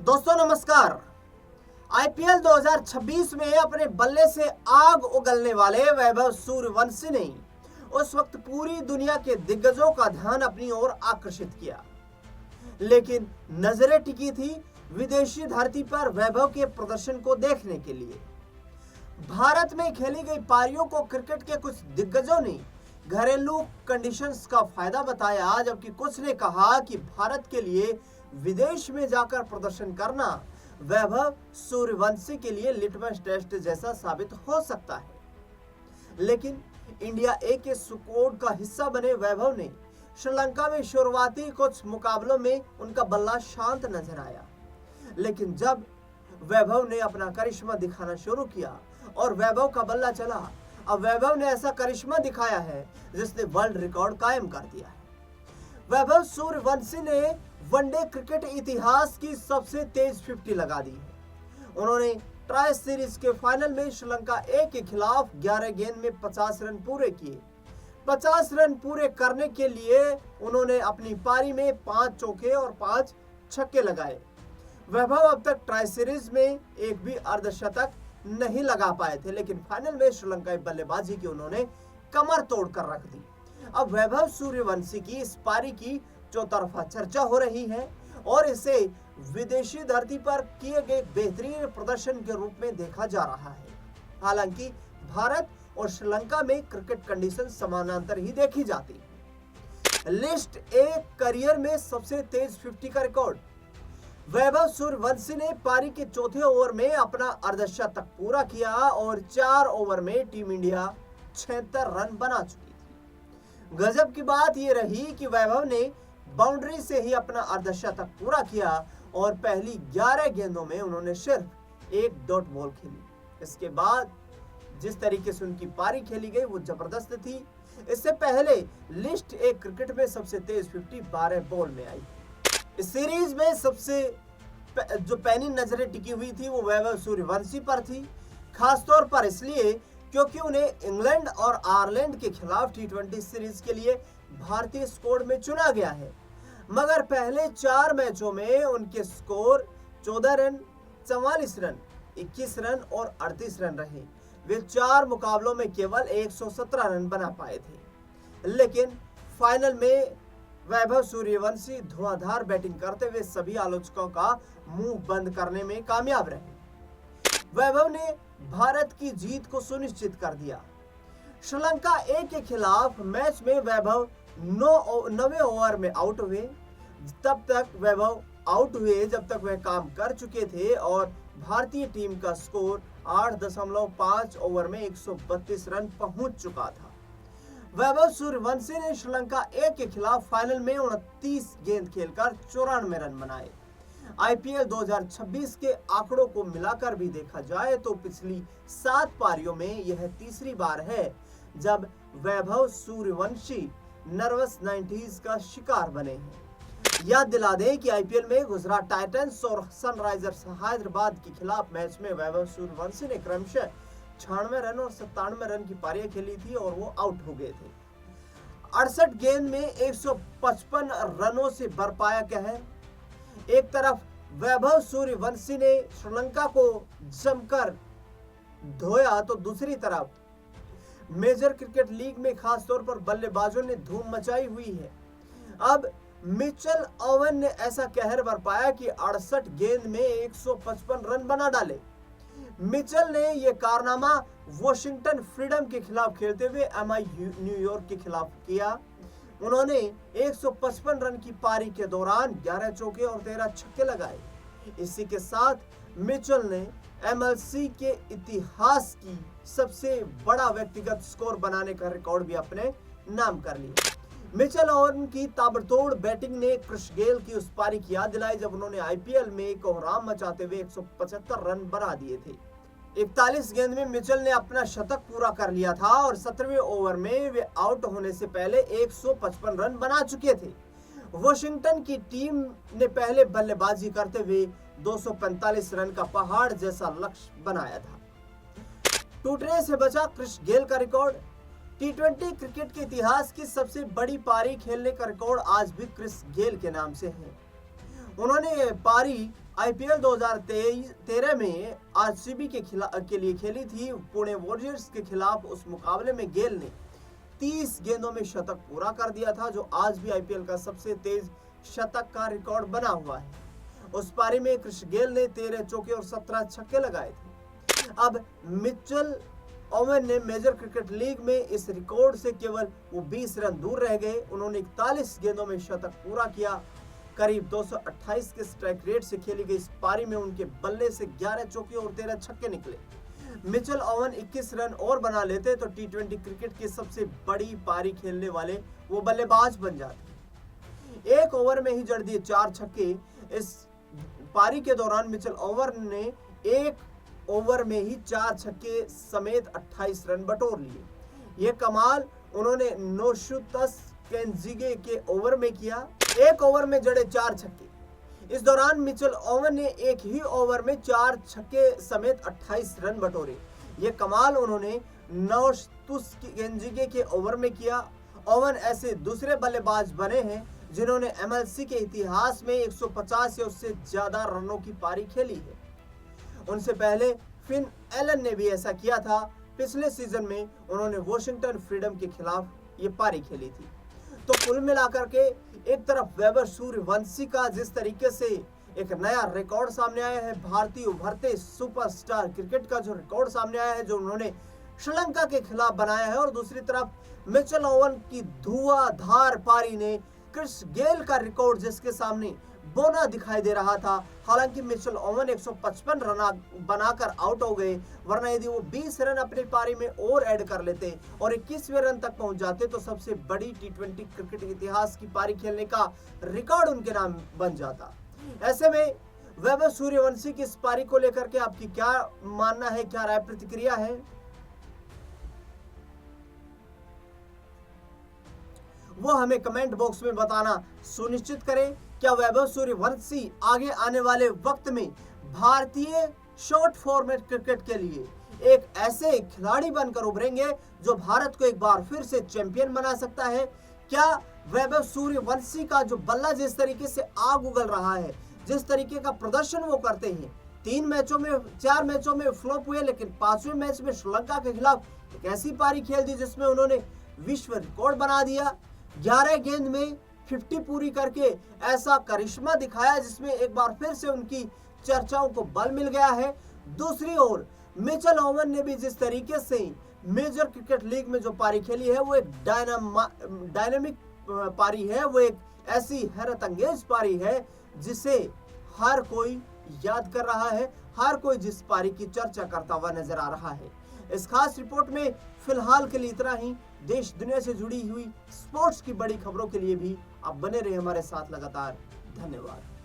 दोस्तों नमस्कार। आईपीएल 2026 में अपने बल्ले से आग उगलने वाले वैभव सूर्यवंशी ने उस वक्त पूरी दुनिया के दिग्गजों का ध्यान अपनी ओर आकर्षित किया, लेकिन नजरें टिकी थी विदेशी धरती पर वैभव के प्रदर्शन को देखने के लिए। भारत में खेली गई पारियों को क्रिकेट के कुछ दिग्गजों ने घरेलू कंडीशंस का फायदा बताया, जबकि कुछ ने कहा कि भारत के लिए विदेश में जाकर प्रदर्शन करना वैभव सूर्यवंशी के लिए लिटमस टेस्ट जैसा साबित हो सकता है। लेकिन इंडिया ए के स्क्वाड का हिस्सा बने वैभव ने श्रीलंका में शुरुआती कुछ मुकाबलों में उनका बल्ला शांत नजर आया, लेकिन जब वैभव ने अपना करिश्मा दिखाना शुरू किया और वैभव का बल्ला चला, अब वैभव ने ऐसा करिश्मा दिखाया है जिसने वर्ल्ड रिकॉर्ड कायम कर दिया है। वैभव सूर्यवंशी ने वनडे क्रिकेट इतिहास की सबसे तेज 50 लगा दी है। उन्होंने ट्राई सीरीज के फाइनल में श्रीलंका ए के खिलाफ 11 गेंद में 50 रन पूरे किए। 50 रन पूरे करने के लिए उन्होंने अपनी पारी में 5 चौके और 5 छक्के लगाए। वैभव अब तक ट्राई सीरीज में एक भी अर्धशतक नहीं लगा पाए थे, लेकिन फाइनल में श्रीलंकाई बल्लेबाजी की उन्होंने कमर तोड़ कर रख दी। अब वैभव सूर्यवंशी की इस पारी की चौतरफा चर्चा हो रही है और इसे विदेशी धरती पर किए गए बेहतरीन प्रदर्शन के रूप में देखा जा रहा है। हालांकि भारत और श्रीलंका में क्रिकेट कंडीशन समानांतर ही देखी जाती है। लिस्ट ए करियर में सबसे तेज 50 का रिकॉर्ड। वैभव सूर्यवंशी ने पारी के चौथे ओवर में अपना अर्धशतक पूरा किया और 4 ओवर में टीम इंडिया 76 रन बना चुकी थी। गजब की बात यह रही कि वैभव ने बाउंड्री से ही अपना अर्धशतक पूरा किया और पहली 11 गेंदों में उन्होंने सिर्फ एक डॉट बॉल खेली। इसके बाद जिस तरीके से उनकी पारी खेली गई वो जबरदस्त थी। इससे पहले लिस्ट ए क्रिकेट में सबसे तेज 50 12 बॉल में आई। इस सीरीज में सबसे जो पैनी नजरें टिकी हुई थी वो वैभव सूर्यवंशी पर थी, खासतौर पर इसलिए क्योंकि उन्हें इंग्लैंड और आयरलैंड के खिलाफ टी20 सीरीज के लिए भारतीय स्क्वाड में चुना गया है। मगर पहले 4 मैचों में उनके स्कोर 14 रन, 44 रन, 21 रन और 38 रन रहे। वे 4 मुकाबलों में केवल 117 रन बना पाए थे, लेकिन फाइनल में वैभव सूर्यवंशी धुआंधार बैटिंग करते हुए सभी आलोचकों का मुंह बंद करने में कामयाब रहे। वैभव ने भारत की जीत को सुनिश्चित कर दिया। श्रीलंका ए के खिलाफ मैच में वैभव 9वें ओवर में आउट हुए। तब तक वैभव आउट हुए जब तक वह काम कर चुके थे और भारतीय टीम का स्कोर 8.5 ओवर में 132 रन पहुंच चुका था। वैभव सूर्यवंशी ने श्रीलंका ए के खिलाफ फाइनल में 29 गेंद खेलकर 94 रन बनाए। आईपीएल 2026 के आंकड़ों को मिलाकर भी देखा जाए तो पिछली 7 पारियों में यह तीसरी बार है जब वैभव सूर्यवंशी नर्वस 90s का शिकार बने हैं। याद दिला दें कि आईपीएल में गुजरात टाइटंस और सनराइजर्स हैदराबाद के खिलाफ मैच में वैभव सूर्यवंशी ने क्रमशः 96 रन और 97 रन की पारियां खेली थी और वो आउट हो गए थे। 68 गेंद में 155 रनों से बरपाया कहर। एक तरफ वैभव सूर्यवंशी ने श्रीलंका को जमकर धोया तो दूसरी तरफ मेजर क्रिकेट लीग में खासतौर पर बल्लेबाजों ने धूम मचाई हुई है। अब मिचेल ओवन ने ऐसा कहर बरपाया कि 68 गेंद में 155 रन बना डाले। मिचेल ने यह कारनामा वॉशिंगटन फ्रीडम के खिलाफ खेलते हुए एमआई न्यूयॉर्क के खिलाफ किया। उन्होंने 155 रन की पारी के दौरान 11 चौके और 13 छक्के लगाए। इसी के साथ मिचेल ने एमएलसी के इतिहास की सबसे बड़ा व्यक्तिगत स्कोर बनाने का रिकॉर्ड भी अपने नाम कर लिया। मिचेल और उनकी ताबड़तोड़ बैटिंग ने क्रिस गेल की उस पारी की याद दिलाई जब उन्होंने आईपीएल में कोहराम मचाते हुए 175 रन बना दिए थे। 41 गेंद में मिचेल ने अपना शतक पूरा कर लिया था और 17वें ओवर में वे आउट होने से पहले 155 रन बना चुके थे। वॉशिंगटन की टीम ने पहले बल्लेबाजी करते हुए 245 रन का पहाड़ जैसा लक्ष्य बनाया था। टूटने से बचा क्रिस गेल का रिकॉर्ड। टी20 क्रिकेट के इतिहास की सबसे बड़ी पारी खेलने का रिकॉर्ड आज भी क्रिस गेल के नाम से है। उन्होंने पारी आईपीएल 2013 में आरसीबी के लिए खेली थी पुणे वॉरियर्स के खिलाफ। उस मुकाबले में गेल ने 30 गेंदों में शतक पूरा कर दिया था, जो आज भी आईपीएल का सबसे तेज शतक का रिकॉर्ड बना हुआ है। उस पारी में क्रिस गेल ने 13 चौके और 17 छक्के लगाए थे। अब मिचेल ओवन ने मेजर क्रिकेट लीग में इस रिकॉर्ड से केवल वो 20 रन दूर रह गए। उन्होंने 41 गेंदों में शतक पूरा किया। करीब 228 के स्ट्राइक रेट से खेली गई इस पारी में उनके बल्ले से 11 चौके और 13 छक्के निकले। मिचेल ओवन 21 रन और बना लेते तो टी20 क्रिकेट की सबसे बड़ी पारी खेलने वाले वो बल्लेबाज बन जाते। एक ओवर में ही जड़ दिए 4 छक्के। इस पारी के दौरान मिचेल ओवन ने एक ओवर में ही 4 छक्के समेत 28 रन बटोर लिए। ये कमाल उन्होंने नोशुतस केंजिगे के ओवर में किया। एक ओवर में जड़े 4 छक्के। इस दौरान मिचेल ओवन ने एक ही ओवर में 4 छक्के समेत 28 रन बटोरे। ये कमाल उन्होंने नोशुतस केंजिगे के ओवर में किया। ओवन ऐसे दूसरे बल्लेबाज बने हैं जिन्होंने एमएलसी के इतिहास में 150 या उससे ज्यादा रनों की पारी खेली है। उनसे पहले फिन एलन ने भी ऐसा किया था। पिछले सीजन में उन्होंने वॉशिंगटन फ्रीडम के खिलाफ ये पारी खेली थी। तो कुल मिलाकर के एक तरफ वैभव सूर्यवंशी का जिस तरीके से एक नया रिकॉर्ड सामने आया है, भारतीय उभरते सुपरस्टार क्रिकेट का जो रिकॉर्ड सामने आया है जो उन्होंने श्रीलंका के खिलाफ बनाया है, और दूसरी तरफ मिचेल ओवन की धुआंधार पारी ने क्रिस गेल का रिकॉर्ड जिसके सामने बोना दिखाई दे रहा था। हालांकि मिचेल ओवन 155 रन बनाकर आउट हो गए, वरना यदि वो 20 रन अपनी पारी में और ऐड कर लेते और 21वें रन तक पहुंच जाते तो सबसे बड़ी टी20 क्रिकेट इतिहास की पारी खेलने का रिकॉर्ड उनके नाम बन जाता। ऐसे में वैभव सूर्यवंशी की इस पारी को लेकर के आपकी क्या मानना है, क्या राय प्रतिक्रिया है, वो हमें कमेंट बॉक्स में बताना सुनिश्चित करें। क्या वैभव सूर्यवंशी आगे आने वाले वक्त में भारतीय शॉर्ट फॉर्मेट क्रिकेट के लिए एक ऐसे खिलाड़ी बनकर उभरेंगे जो भारत को एक बार फिर से चैंपियन बना सकता है? क्या वैभव सूर्यवंशी का जो बल्ला जिस तरीके से आग उगल रहा है, जिस तरीके का प्रदर्शन वो करते हैं, 4 मैचों में फ्लॉप हुए, लेकिन 5वें मैच में श्रीलंका के खिलाफ एक ऐसी पारी खेल दी जिसमें उन्होंने विश्व रिकॉर्ड बना दिया। 11 गेंद में 50 पूरी करके ऐसा करिश्मा दिखाया जिसमें एक बार फिर से उनकी चर्चाओं को बल मिल गया है। दूसरी ओर मिचेल ओवन ने भी जिस तरीके से मेजर क्रिकेट लीग में जो पारी खेली है वो एक डायनामिक पारी है, वो एक ऐसी हैरत अंगेज पारी है जिसे हर कोई याद कर रहा है, हर कोई जिस पारी की चर्चा करता हुआ नजर आ रहा है। इस खास रिपोर्ट में फिलहाल के लिए इतना ही। देश दुनिया से जुड़ी हुई स्पोर्ट्स की बड़ी खबरों के लिए भी आप बने रहे हमारे साथ लगातार। धन्यवाद।